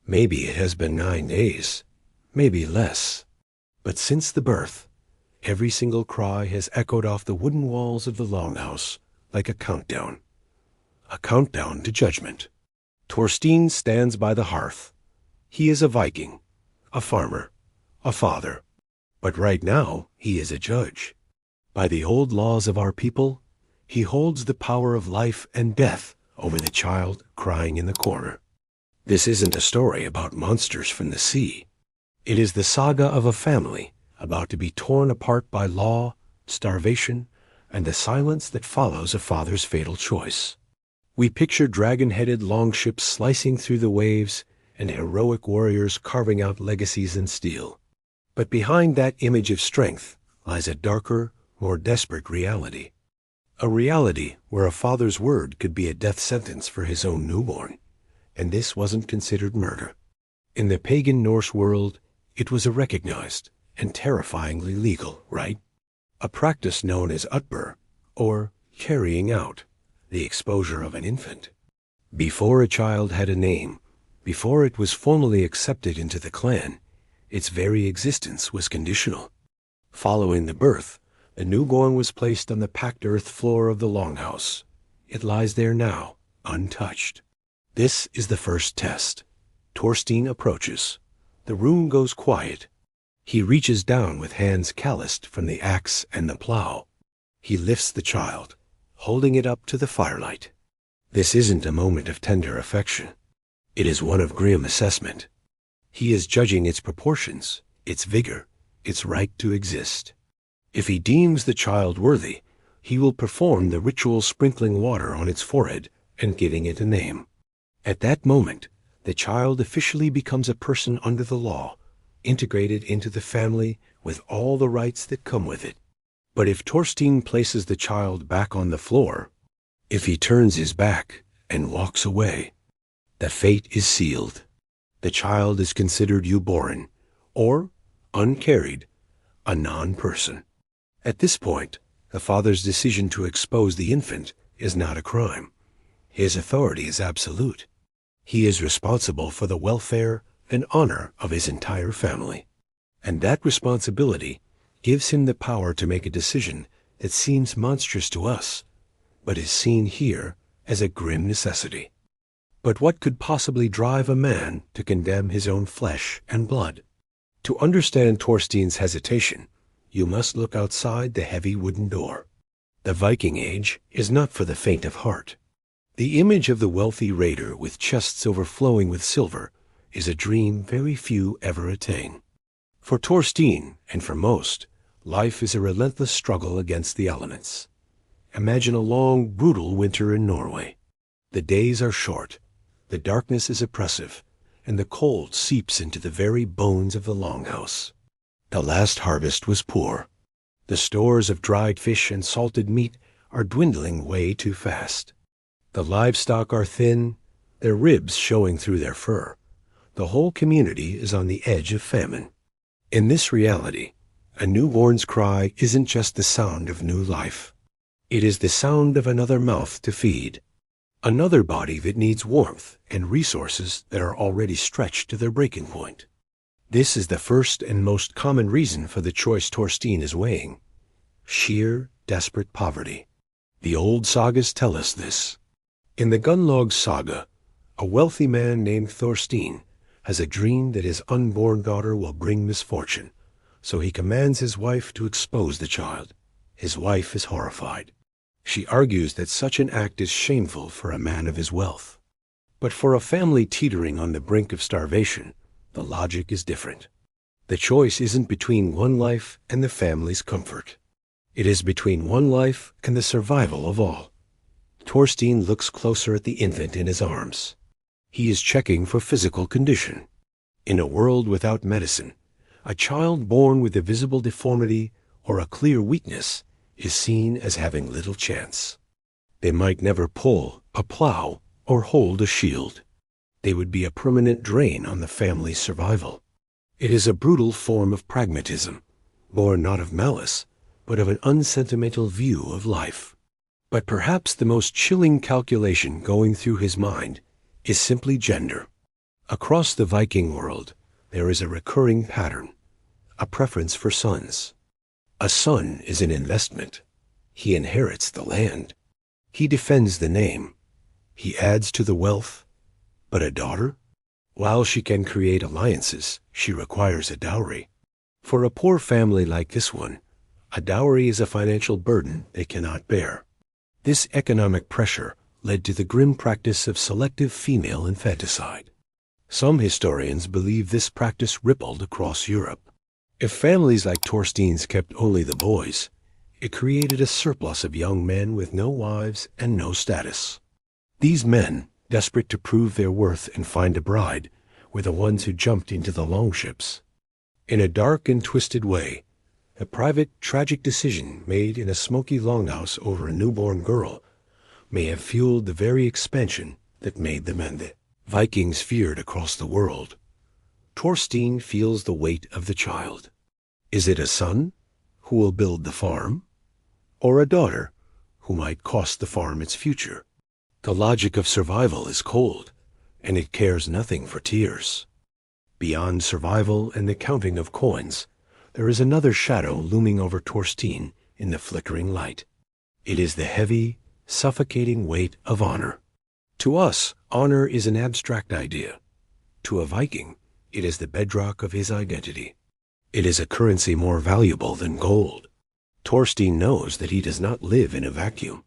Maybe it has been 9 days, maybe less. But since the birth, every single cry has echoed off the wooden walls of the longhouse like a countdown to judgment. Thorstein stands by the hearth. He is a Viking, a farmer, a father. But right now, he is a judge. By the old laws of our people, he holds the power of life and death over the child crying in the corner. This isn't a story about monsters from the sea. It is the saga of a family about to be torn apart by law, starvation, and the silence that follows a father's fatal choice. We picture dragon-headed longships slicing through the waves and heroic warriors carving out legacies in steel. But behind that image of strength lies a darker, more desperate reality. A reality where a father's word could be a death sentence for his own newborn. And this wasn't considered murder. In the pagan Norse world, it was a recognized and terrifyingly legal right. A practice known as útburðr, or carrying out, the exposure of an infant. Before a child had a name, before it was formally accepted into the clan, its very existence was conditional. Following the birth, the newborn was placed on the packed earth floor of the longhouse. It lies there now, untouched. This is the first test. Thorstein approaches. The room goes quiet. He reaches down with hands calloused from the axe and the plow. He lifts the child, holding it up to the firelight. This isn't a moment of tender affection. It is one of grim assessment. He is judging its proportions, its vigor, its right to exist. If he deems the child worthy, he will perform the ritual sprinkling water on its forehead and giving it a name. At that moment, the child officially becomes a person under the law, integrated into the family with all the rights that come with it. But if Thorstein places the child back on the floor, if he turns his back and walks away, the fate is sealed. The child is considered euborn, or, uncarried, a non-person. At this point, the father's decision to expose the infant is not a crime. His authority is absolute. He is responsible for the welfare and honor of his entire family. And that responsibility gives him the power to make a decision that seems monstrous to us, but is seen here as a grim necessity. But what could possibly drive a man to condemn his own flesh and blood? To understand Thorstein's hesitation, you must look outside the heavy wooden door. The Viking Age is not for the faint of heart. The image of the wealthy raider with chests overflowing with silver is a dream very few ever attain. For Thorstein, and for most, life is a relentless struggle against the elements. Imagine a long, brutal winter in Norway. The days are short, the darkness is oppressive, and the cold seeps into the very bones of the longhouse. The last harvest was poor. The stores of dried fish and salted meat are dwindling way too fast. The livestock are thin, their ribs showing through their fur. The whole community is on the edge of famine. In this reality, a newborn's cry isn't just the sound of new life. It is the sound of another mouth to feed, another body that needs warmth and resources that are already stretched to their breaking point. This is the first and most common reason for the choice Thorstein is weighing: sheer, desperate poverty. The old sagas tell us this. In the Gunnlaug saga, a wealthy man named Thorstein has a dream that his unborn daughter will bring misfortune, so he commands his wife to expose the child. His wife is horrified. She argues that such an act is shameful for a man of his wealth. But for a family teetering on the brink of starvation, the logic is different. The choice isn't between one life and the family's comfort. It is between one life and the survival of all. Thorstein looks closer at the infant in his arms. He is checking for physical condition. In a world without medicine, a child born with a visible deformity or a clear weakness is seen as having little chance. They might never pull a plow or hold a shield. They would be a permanent drain on the family's survival. It is a brutal form of pragmatism, born not of malice, but of an unsentimental view of life. But perhaps the most chilling calculation going through his mind is simply gender. Across the Viking world, there is a recurring pattern, a preference for sons. A son is an investment. He inherits the land. He defends the name. He adds to the wealth. But a daughter? While she can create alliances, she requires a dowry. For a poor family like this one, a dowry is a financial burden they cannot bear. This economic pressure led to the grim practice of selective female infanticide. Some historians believe this practice rippled across Europe. If families like Thorstein's kept only the boys, it created a surplus of young men with no wives and no status. These men, desperate to prove their worth and find a bride, were the ones who jumped into the longships. In a dark and twisted way, a private, tragic decision made in a smoky longhouse over a newborn girl may have fueled the very expansion that made them end it. Vikings feared across the world. Thorstein feels the weight of the child. Is it a son who will build the farm, or a daughter who might cost the farm its future? The logic of survival is cold, and it cares nothing for tears. Beyond survival and the counting of coins, there is another shadow looming over Thorstein in the flickering light. It is the heavy, suffocating weight of honor. To us, honor is an abstract idea. To a Viking, it is the bedrock of his identity. It is a currency more valuable than gold. Thorstein knows that he does not live in a vacuum.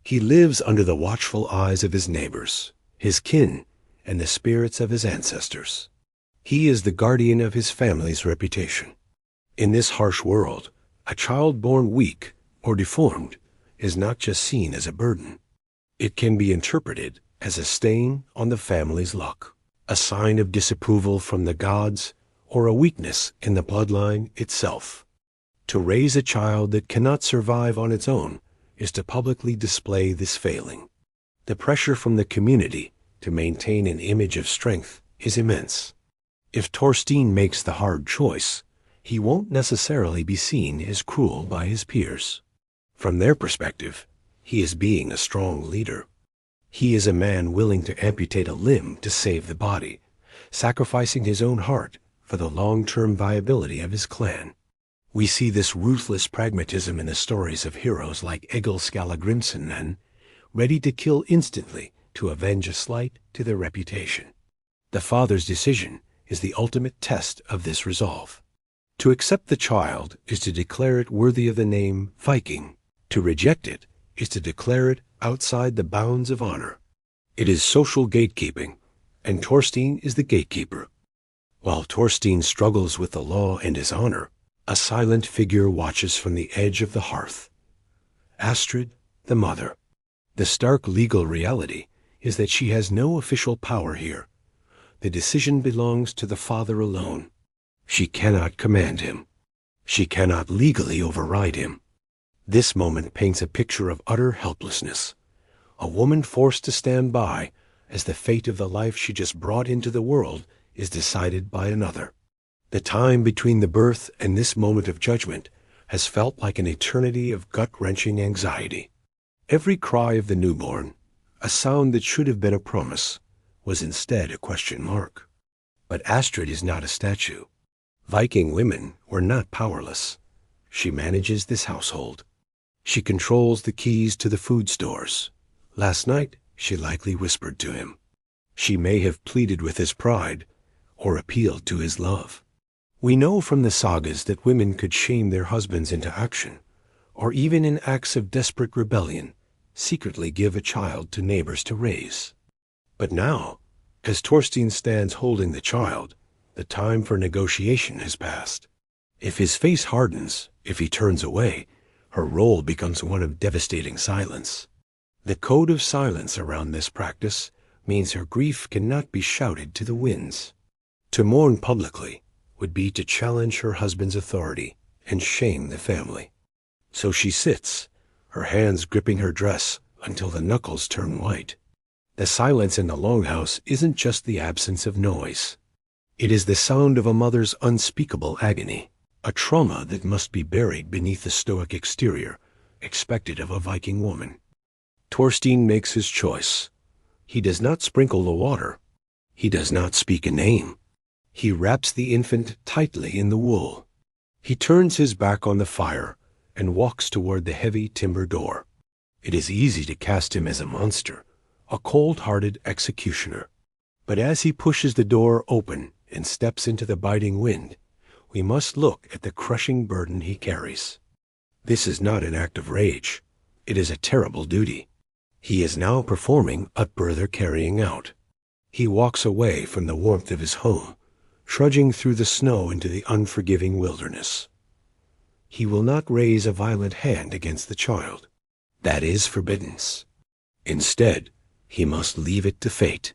He lives under the watchful eyes of his neighbors, his kin, and the spirits of his ancestors. He is the guardian of his family's reputation. In this harsh world, a child born weak or deformed is not just seen as a burden. It can be interpreted as a stain on the family's luck, a sign of disapproval from the gods, or a weakness in the bloodline itself. To raise a child that cannot survive on its own is to publicly display this failing. The pressure from the community to maintain an image of strength is immense. If Thorstein makes the hard choice, he won't necessarily be seen as cruel by his peers. From their perspective, he is being a strong leader. He is a man willing to amputate a limb to save the body, sacrificing his own heart for the long-term viability of his clan. We see this ruthless pragmatism in the stories of heroes like Egil Skallagrimsson, ready to kill instantly to avenge a slight to their reputation. The father's decision is the ultimate test of this resolve. To accept the child is to declare it worthy of the name Viking. To reject it is to declare it outside the bounds of honor. It is social gatekeeping, and Thorstein is the gatekeeper. While Thorstein struggles with the law and his honor, a silent figure watches from the edge of the hearth. Astrid, the mother. The stark legal reality is that she has no official power here. The decision belongs to the father alone. She cannot command him. She cannot legally override him. This moment paints a picture of utter helplessness. A woman forced to stand by as the fate of the life she just brought into the world is decided by another. The time between the birth and this moment of judgment has felt like an eternity of gut-wrenching anxiety. Every cry of the newborn, a sound that should have been a promise, was instead a question mark. But Astrid is not a statue. Viking women were not powerless. She manages this household. She controls the keys to the food stores. Last night, she likely whispered to him. She may have pleaded with his pride or appealed to his love. We know from the sagas that women could shame their husbands into action, or even in acts of desperate rebellion, secretly give a child to neighbors to raise. But now, as Thorstein stands holding the child, the time for negotiation has passed. If his face hardens, if he turns away, her role becomes one of devastating silence. The code of silence around this practice means her grief cannot be shouted to the winds. To mourn publicly would be to challenge her husband's authority and shame the family. So she sits, her hands gripping her dress until the knuckles turn white. The silence in the longhouse isn't just the absence of noise. It is the sound of a mother's unspeakable agony, a trauma that must be buried beneath the stoic exterior expected of a Viking woman. Thorstein makes his choice. He does not sprinkle the water. He does not speak a name. He wraps the infant tightly in the wool. He turns his back on the fire and walks toward the heavy timber door. It is easy to cast him as a monster, a cold-hearted executioner. But as he pushes the door open and steps into the biting wind, we must look at the crushing burden he carries. This is not an act of rage. It is a terrible duty. He is now performing útburðr carrying out. He walks away from the warmth of his home, trudging through the snow into the unforgiving wilderness. He will not raise a violent hand against the child. That is forbidden. Instead, he must leave it to fate.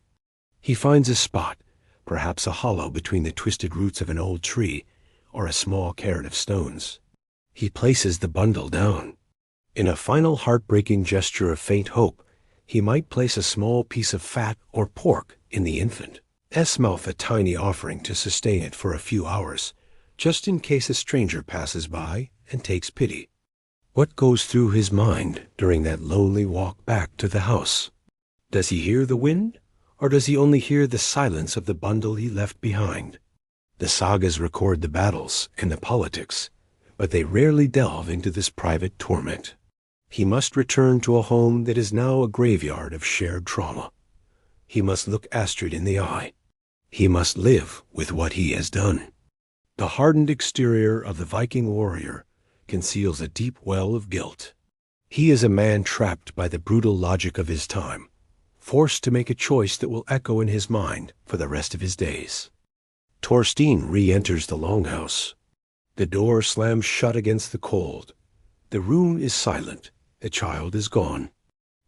He finds a spot, perhaps a hollow between the twisted roots of an old tree or a small cairn of stones. He places the bundle down. In a final heartbreaking gesture of faint hope, he might place a small piece of fat or pork in the infant's mouth, a tiny offering to sustain it for a few hours, just in case a stranger passes by and takes pity. What goes through his mind during that lonely walk back to the house? Does he hear the wind, or does he only hear the silence of the bundle he left behind? The sagas record the battles and the politics, but they rarely delve into this private torment. He must return to a home that is now a graveyard of shared trauma. He must look Astrid in the eye. He must live with what he has done. The hardened exterior of the Viking warrior conceals a deep well of guilt. He is a man trapped by the brutal logic of his time, forced to make a choice that will echo in his mind for the rest of his days. Thorstein re-enters the longhouse. The door slams shut against the cold. The room is silent. The child is gone.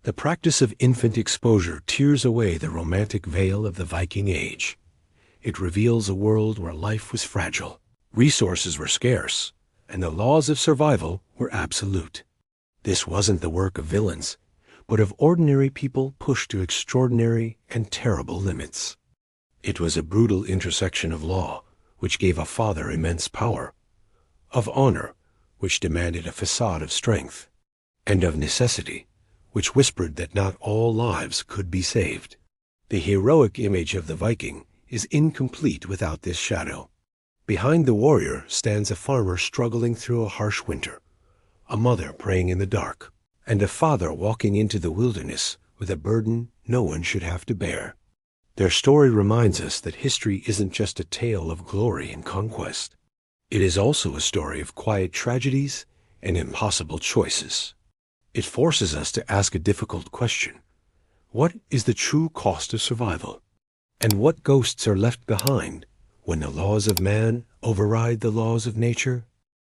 The practice of infant exposure tears away the romantic veil of the Viking Age. It reveals a world where life was fragile, resources were scarce, and the laws of survival were absolute. This wasn't the work of villains, but of ordinary people pushed to extraordinary and terrible limits. It was a brutal intersection of law, which gave a father immense power, of honor, which demanded a facade of strength, and of necessity, which whispered that not all lives could be saved. The heroic image of the Viking is incomplete without this shadow. Behind the warrior stands a farmer struggling through a harsh winter, a mother praying in the dark, and a father walking into the wilderness with a burden no one should have to bear. Their story reminds us that history isn't just a tale of glory and conquest. It is also a story of quiet tragedies and impossible choices. It forces us to ask a difficult question. What is the true cost of survival? And what ghosts are left behind when the laws of man override the laws of nature?